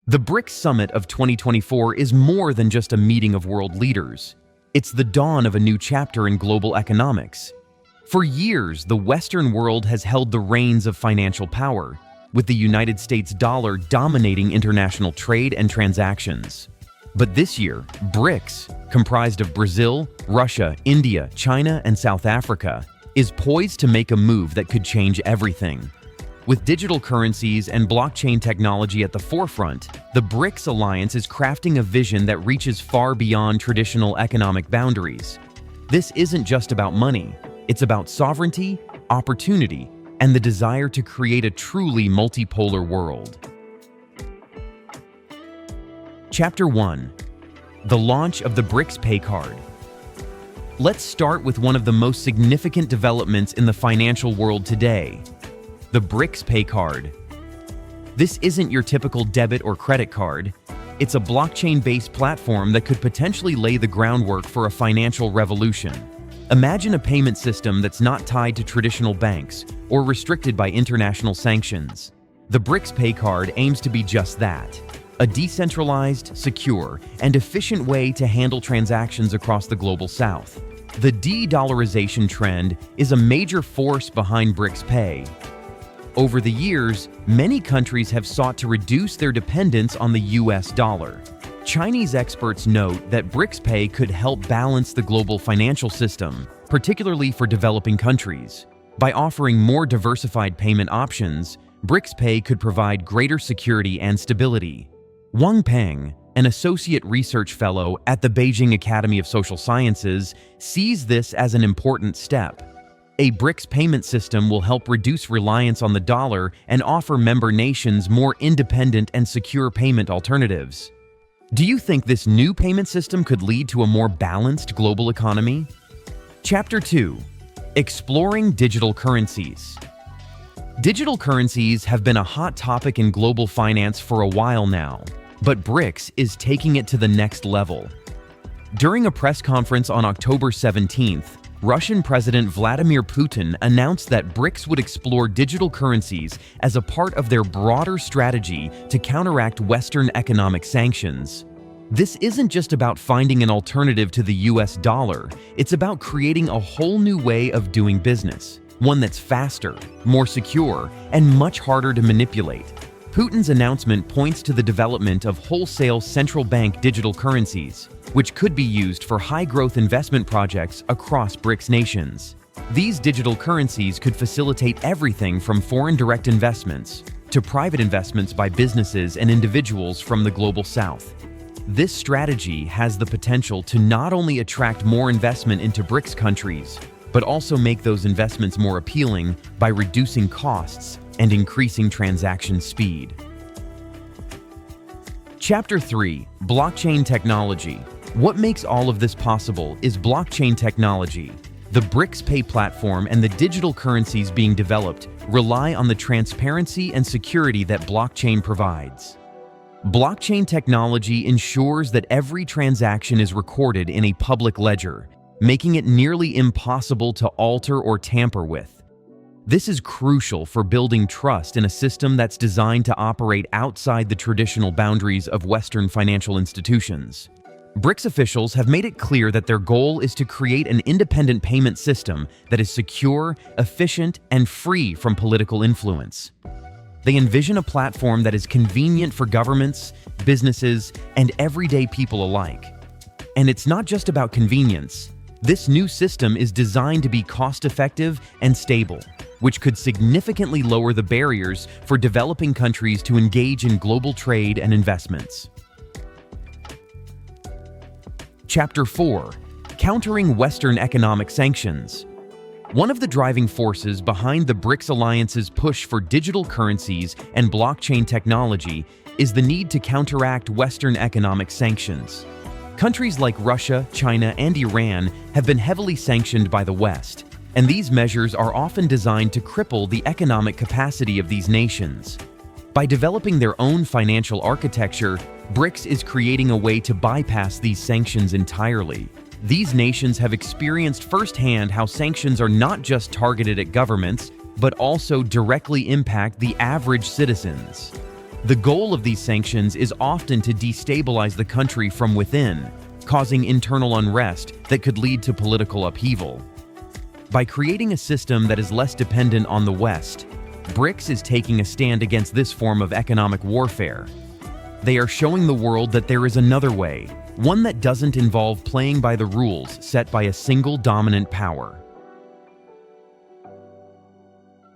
The BRICS Summit of 2024 is more than just a meeting of world leaders. It's the dawn of a new chapter in global economics. For years, the Western world has held the reins of financial power, with the United States dollar dominating international trade and transactions. But this year, BRICS, comprised of Brazil, Russia, India, China, and South Africa, is poised to make a move that could change everything. With digital currencies and blockchain technology at the forefront, the BRICS alliance is crafting a vision that reaches far beyond traditional economic boundaries. This isn't just about money, it's about sovereignty, opportunity, and the desire to create a truly multipolar world. Chapter 1. The launch of the BRICS Pay Card. Let's start with one of the most significant developments in the financial world today: the BRICS Pay Card. This isn't your typical debit or credit card. It's a blockchain-based platform that could potentially lay the groundwork for a financial revolution. Imagine a payment system that's not tied to traditional banks or restricted by international sanctions. The BRICS Pay Card aims to be just that: a decentralized, secure, and efficient way to handle transactions across the global south. The de-dollarization trend is a major force behind BRICS Pay. Over the years, many countries have sought to reduce their dependence on the US dollar. Chinese experts note that BRICS Pay could help balance the global financial system, particularly for developing countries. By offering more diversified payment options, BRICS Pay could provide greater security and stability. Wang Peng, an associate research fellow at the Beijing Academy of Social Sciences, sees this as an important step. A BRICS payment system will help reduce reliance on the dollar and offer member nations more independent and secure payment alternatives. Do you think this new payment system could lead to a more balanced global economy? Chapter 2. Exploring digital currencies. Digital currencies have been a hot topic in global finance for a while now, but BRICS is taking it to the next level. During a press conference on October 17th, Russian President Vladimir Putin announced that BRICS would explore digital currencies as a part of their broader strategy to counteract Western economic sanctions. This isn't just about finding an alternative to the US dollar, it's about creating a whole new way of doing business, one that's faster, more secure, and much harder to manipulate. Putin's announcement points to the development of wholesale central bank digital currencies, which could be used for high-growth investment projects across BRICS nations. These digital currencies could facilitate everything from foreign direct investments to private investments by businesses and individuals from the global south. This strategy has the potential to not only attract more investment into BRICS countries, but also make those investments more appealing by reducing costs and increasing transaction speed. Chapter 3. Blockchain Technology. What makes all of this possible is blockchain technology. The BRICS Pay platform and the digital currencies being developed rely on the transparency and security that blockchain provides. Blockchain technology ensures that every transaction is recorded in a public ledger, making it nearly impossible to alter or tamper with. This is crucial for building trust in a system that's designed to operate outside the traditional boundaries of Western financial institutions. BRICS officials have made it clear that their goal is to create an independent payment system that is secure, efficient, and free from political influence. They envision a platform that is convenient for governments, businesses, and everyday people alike. And it's not just about convenience. This new system is designed to be cost-effective and stable, which could significantly lower the barriers for developing countries to engage in global trade and investments. Chapter 4. Countering Western economic sanctions. One of the driving forces behind the BRICS Alliance's push for digital currencies and blockchain technology is the need to counteract Western economic sanctions. Countries like Russia, China, and Iran have been heavily sanctioned by the West, and these measures are often designed to cripple the economic capacity of these nations. By developing their own financial architecture, BRICS is creating a way to bypass these sanctions entirely. These nations have experienced firsthand how sanctions are not just targeted at governments, but also directly impact the average citizens. The goal of these sanctions is often to destabilize the country from within, causing internal unrest that could lead to political upheaval. By creating a system that is less dependent on the West, BRICS is taking a stand against this form of economic warfare. They are showing the world that there is another way, one that doesn't involve playing by the rules set by a single dominant power.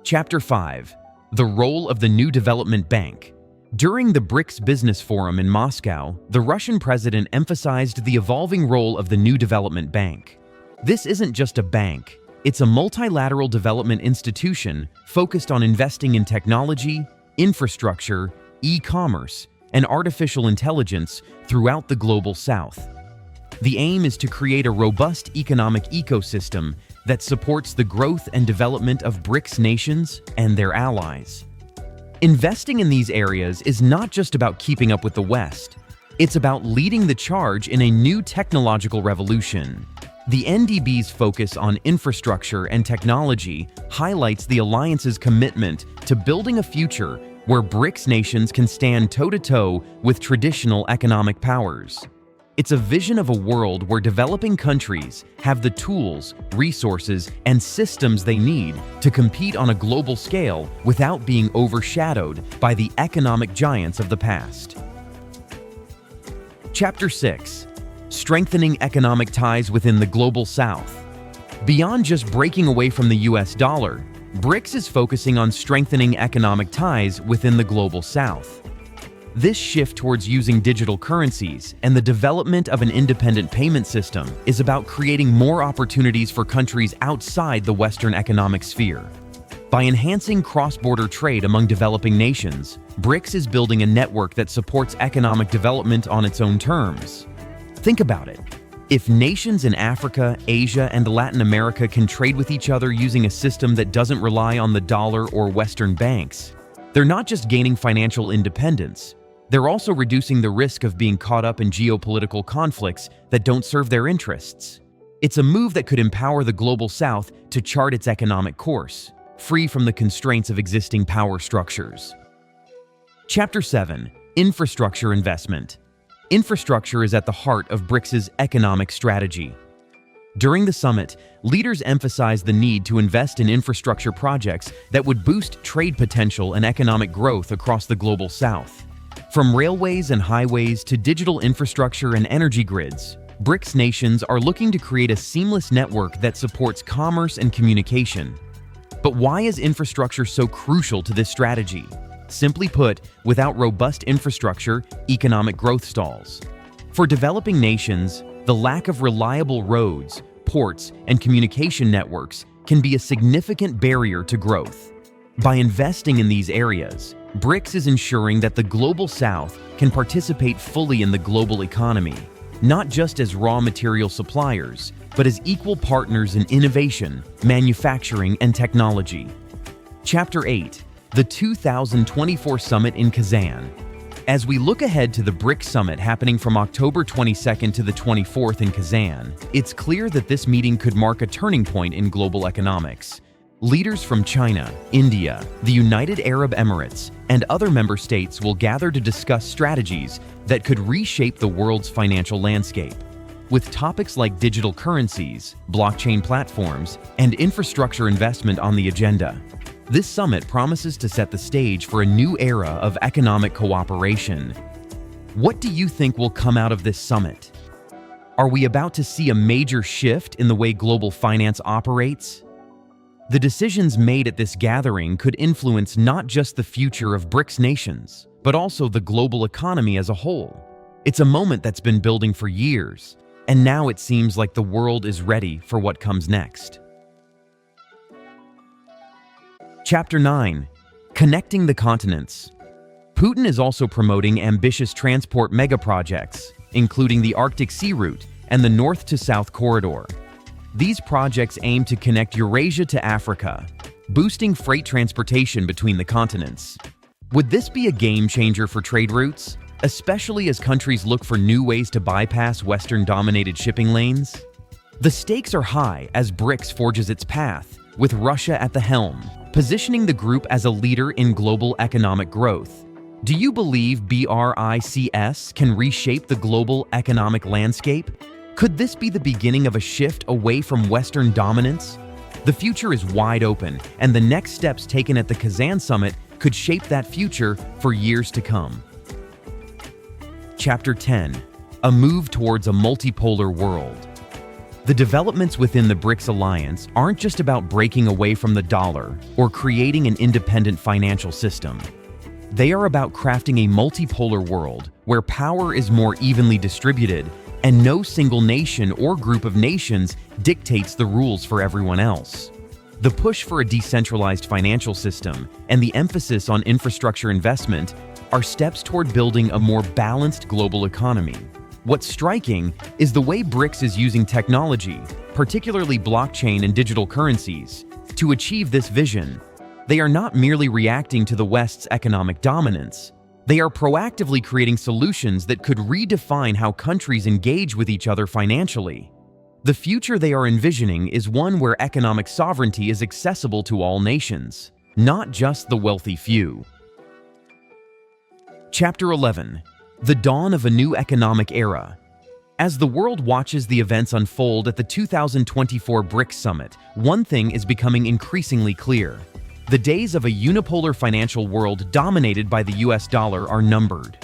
Chapter 5. The Role of the New Development Bank. During the BRICS Business Forum in Moscow, the Russian president emphasized the evolving role of the New Development Bank. This isn't just a bank, it's a multilateral development institution focused on investing in technology, infrastructure, e-commerce, and artificial intelligence throughout the Global South. The aim is to create a robust economic ecosystem that supports the growth and development of BRICS nations and their allies. Investing in these areas is not just about keeping up with the West. It's about leading the charge in a new technological revolution. The NDB's focus on infrastructure and technology highlights the alliance's commitment to building a future where BRICS nations can stand toe-to-toe with traditional economic powers. It's a vision of a world where developing countries have the tools, resources, and systems they need to compete on a global scale without being overshadowed by the economic giants of the past. Chapter 6. Strengthening economic ties within the Global South. Beyond just breaking away from the US dollar, BRICS is focusing on strengthening economic ties within the Global South. This shift towards using digital currencies and the development of an independent payment system is about creating more opportunities for countries outside the Western economic sphere. By enhancing cross-border trade among developing nations, BRICS is building a network that supports economic development on its own terms. Think about it. If nations in Africa, Asia, and Latin America can trade with each other using a system that doesn't rely on the dollar or Western banks, they're not just gaining financial independence, they're also reducing the risk of being caught up in geopolitical conflicts that don't serve their interests. It's a move that could empower the Global South to chart its economic course, free from the constraints of existing power structures. Chapter 7. Infrastructure Investment. Infrastructure is at the heart of BRICS's economic strategy. During the summit, leaders emphasized the need to invest in infrastructure projects that would boost trade potential and economic growth across the Global South. From railways and highways to digital infrastructure and energy grids, BRICS nations are looking to create a seamless network that supports commerce and communication. But why is infrastructure so crucial to this strategy? Simply put, without robust infrastructure, economic growth stalls. For developing nations, the lack of reliable roads, ports, and communication networks can be a significant barrier to growth. By investing in these areas, BRICS is ensuring that the Global South can participate fully in the global economy, not just as raw material suppliers, but as equal partners in innovation, manufacturing, and technology. Chapter 8. The 2024 Summit in Kazan. As we look ahead to the BRICS Summit happening from October 22nd to the 24th in Kazan, it's clear that this meeting could mark a turning point in global economics. Leaders from China, India, the United Arab Emirates, and other member states will gather to discuss strategies that could reshape the world's financial landscape. With topics like digital currencies, blockchain platforms, and infrastructure investment on the agenda, this summit promises to set the stage for a new era of economic cooperation. What do you think will come out of this summit? Are we about to see a major shift in the way global finance operates? The decisions made at this gathering could influence not just the future of BRICS nations, but also the global economy as a whole. It's a moment that's been building for years, and now it seems like the world is ready for what comes next. Chapter 9. Connecting the Continents. Putin is also promoting ambitious transport megaprojects, including the Arctic Sea Route and the North to South Corridor. These projects aim to connect Eurasia to Africa, boosting freight transportation between the continents. Would this be a game changer for trade routes, especially as countries look for new ways to bypass Western-dominated shipping lanes? The stakes are high as BRICS forges its path, with Russia at the helm, positioning the group as a leader in global economic growth. Do you believe BRICS can reshape the global economic landscape? Could this be the beginning of a shift away from Western dominance? The future is wide open, and the next steps taken at the Kazan Summit could shape that future for years to come. Chapter 10: A move towards a multipolar world. The developments within the BRICS alliance aren't just about breaking away from the dollar or creating an independent financial system. They are about crafting a multipolar world where power is more evenly distributed and no single nation or group of nations dictates the rules for everyone else. The push for a decentralized financial system and the emphasis on infrastructure investment are steps toward building a more balanced global economy. What's striking is the way BRICS is using technology, particularly blockchain and digital currencies, to achieve this vision. They are not merely reacting to the West's economic dominance. They are proactively creating solutions that could redefine how countries engage with each other financially. The future they are envisioning is one where economic sovereignty is accessible to all nations, not just the wealthy few. Chapter 11: The Dawn of a New Economic Era. As the world watches the events unfold at the 2024 BRICS Summit, one thing is becoming increasingly clear. The days of a unipolar financial world dominated by the US dollar are numbered.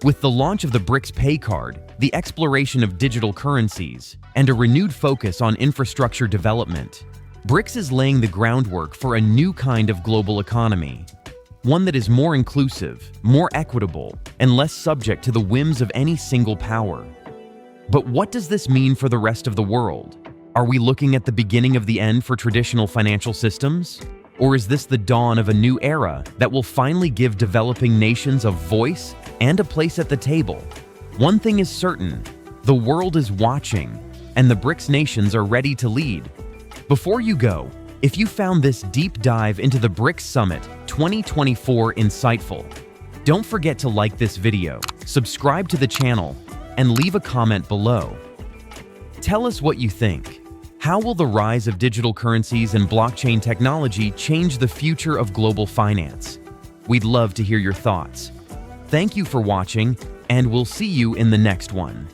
With the launch of the BRICS Pay Card, the exploration of digital currencies, and a renewed focus on infrastructure development, BRICS is laying the groundwork for a new kind of global economy. One that is more inclusive, more equitable, and less subject to the whims of any single power. But what does this mean for the rest of the world? Are we looking at the beginning of the end for traditional financial systems? Or is this the dawn of a new era that will finally give developing nations a voice and a place at the table? One thing is certain: the world is watching, and the BRICS nations are ready to lead. Before you go, if you found this deep dive into the BRICS Summit 2024 insightful, don't forget to like this video, subscribe to the channel, and leave a comment below. Tell us what you think. How will the rise of digital currencies and blockchain technology change the future of global finance? We'd love to hear your thoughts. Thank you for watching, and we'll see you in the next one.